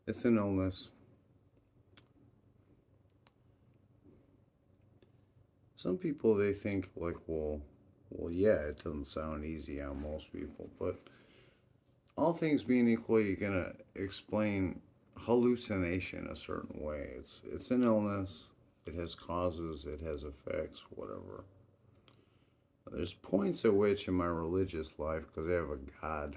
It's an illness. Some people they think like, well, yeah, it doesn't sound easy on most people, but all things being equal, you're gonna explain hallucination a certain way. It's an illness. It has causes. It has effects. Whatever. There's points at which in my religious life, because I have a God,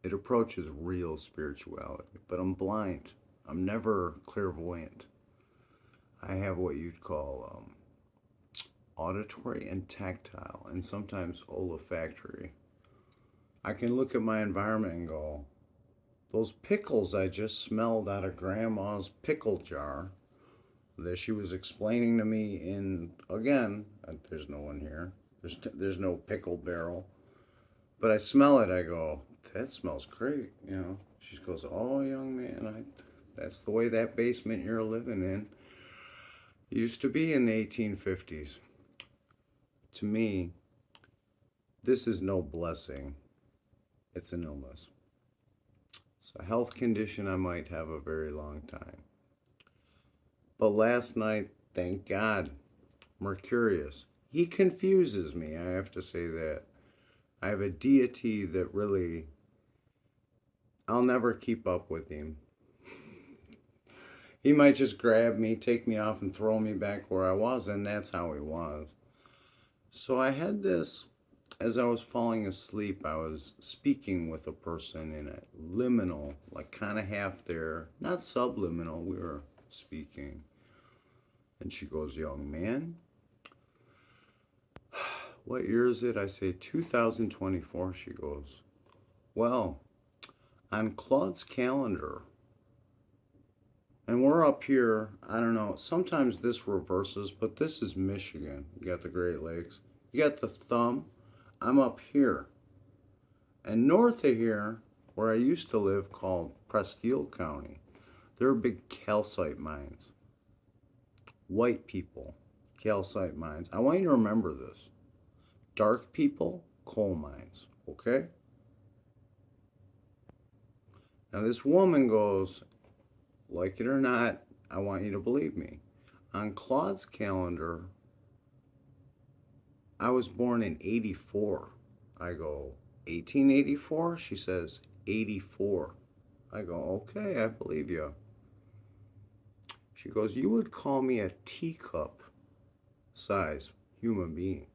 it approaches real spirituality. But I'm blind. I'm never clairvoyant. I have what you'd call auditory and tactile, and sometimes olfactory. I can look at my environment and go, those pickles I just smelled out of Grandma's pickle jar that she was explaining to me in, again, there's no one here. There's no pickle barrel. But I smell it, I go, that smells great, you know. She goes, oh, young man, that's the way that basement you're living in used to be in the 1850s. To me, this is no blessing. It's an illness. It's a health condition I might have a very long time. But last night, thank God, Mercurious. He confuses me, I have to say that. I have a deity that really, I'll never keep up with him. He might just grab me, take me off, and throw me back where I was, and that's how he was. So I had this, as I was falling asleep, I was speaking with a person in a liminal, like kind of half there, not subliminal, we were speaking. And she goes, young man, what year is it? I say 2024. She goes, well, on Claude's calendar, and we're up here, I don't know, sometimes this reverses, but this is Michigan. You got the Great Lakes. You got the thumb. I'm up here. And north of here, where I used to live, called Presque County, there are big calcite mines. White people, calcite mines. I want you to remember this. Dark people, coal mines. Okay? Now, this woman goes, like it or not, I want you to believe me. On Claude's calendar, I was born in 84. I go, 1884? She says, 84. I go, okay, I believe you. She goes, you would call me a teacup size human being.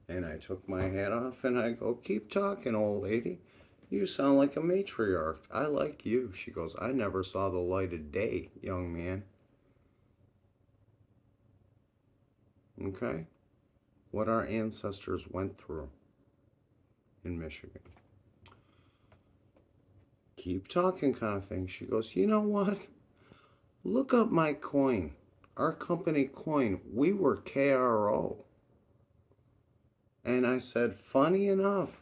And I took my hat off and I go, keep talking, old lady. You sound like a matriarch. I like you. She goes, I never saw the light of day, young man. Okay? What our ancestors went through in Michigan. Keep talking, kind of thing. She goes, you know what? Look up my coin. Our company coin. We were KRO. And I said, funny enough,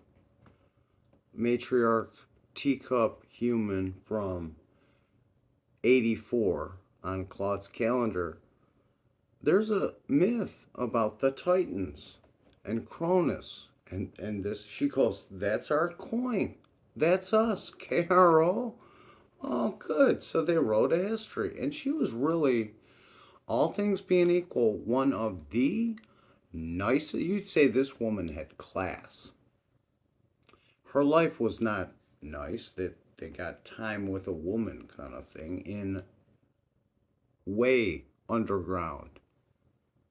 matriarch teacup human from 84 on Claude's calendar. There's a myth about the Titans and KRONUS. And this, she goes, that's our coin. That's us, KRO. Oh, good. So they wrote a history. And she was really, all things being equal, one of the nicest. You'd say this woman had class. Her life was not nice, that they got time with a woman kind of thing in way underground.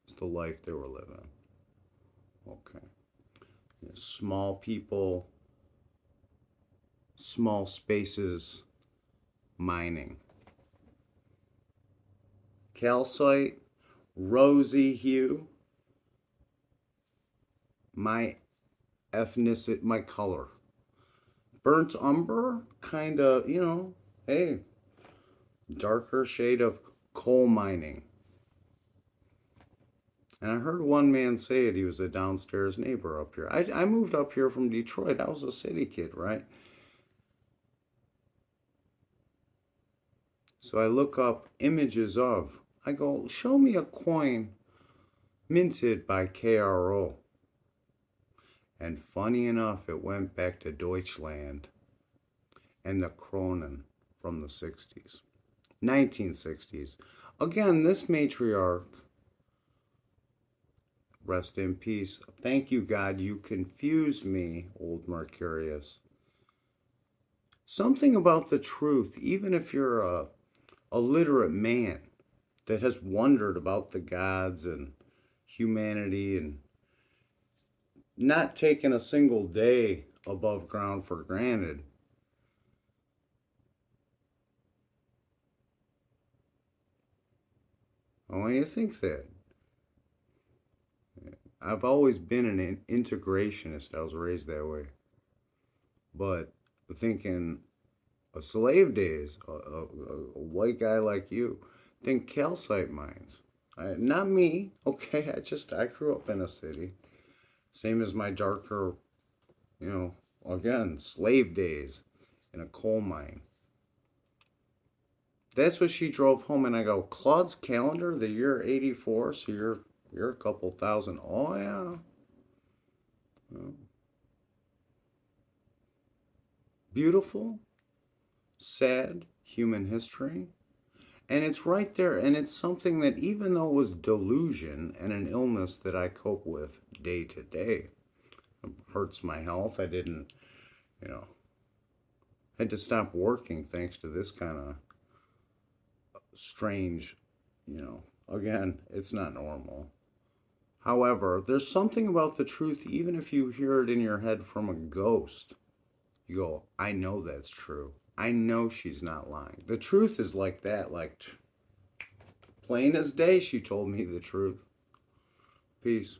It's the life they were living. Okay. Small people, small spaces, mining. Calcite, rosy hue, my ethnicity, my color. Burnt umber, kind of, hey, darker shade of coal mining. And I heard one man say it, he was a downstairs neighbor up here. I moved up here from Detroit. I was a city kid, right? So I look up images of, I go, show me a coin minted by KRO. And funny enough, it went back to Deutschland. and the KRONUS from the 60s, 1960s. Again, this matriarch, rest in peace. Thank you, God, you confused me, old Mercurous. Something about the truth, even if you're a literate man that has wondered about the gods and humanity and not taken a single day above ground for granted. Why do you think that? I've always been an integrationist. I was raised that way. But thinking slave days, a white guy like you, think calcite mines. Not me, okay? I grew up in a city. Same as my darker, again, slave days in a coal mine. That's what she drove home, and I go, Claude's calendar, the year 84, so you're a couple thousand. Oh yeah. Oh. Beautiful, sad human history. And it's right there, and it's something that even though it was delusion and an illness that I cope with day to day, it hurts my health. I didn't, had to stop working thanks to this kind of strange, again, it's not normal. However, there's something about the truth, even if you hear it in your head from a ghost. You go, I know that's true. I know she's not lying. The truth is like that, like plain as day, she told me the truth. Peace.